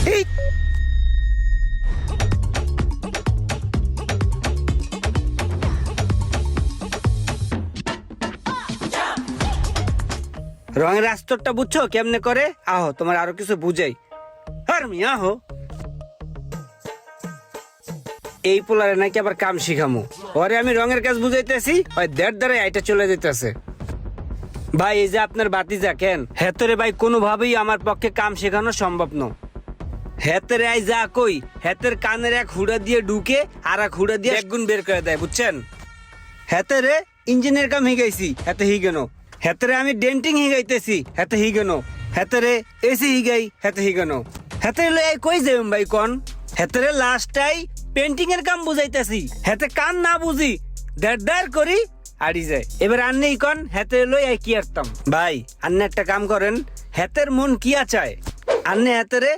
এই রঙের আস্তরটা বুঝছো কেমনে করে? আহো তোমার আরো কিছু বুঝাই। হারমি আহো। এই পোলারে নাকি আবার কাম শিখামু। ওরে আমি রঙের কাজ বুঝাইতেছি, ওই দেড় দ্বারা আইটা চলে যেতেছে। ভাই এই যে আপনার বাতিজা কেন হেতরে ভাই কোনোভাবেই আমার পক্ষে কাম শেখানো সম্ভব ন। হেতের আই যা কই হেতের কানের এক হুড়া দিয়ে ঢুকে আর এক হুড়া দিয়ে একগুণ বের করে দেয়, বুঝছেন? হেতেরে ইঞ্জিনের কাম হিগাইছি, হেতে হিগেনো। হেতেরে আমি ডেন্টিং হিগাইতেছি, হেতে হিগেনো। হেতেরে এসি হিগাই, হেতে হিগেনো। হেতেরে লই কই যাইম ভাই কোন? হেতেরে লাস্টটাই পেন্টিং এর কাম বুঝাইতেছি, হেতে কান না বুঝি দেড় করি আড়ি যায়। এবার আন্নে কোন হেতে লই কি আরতাম? ভাই আন্নে একটা কাম করেন, হেতের মন কি চায় আন্নে হেতেরে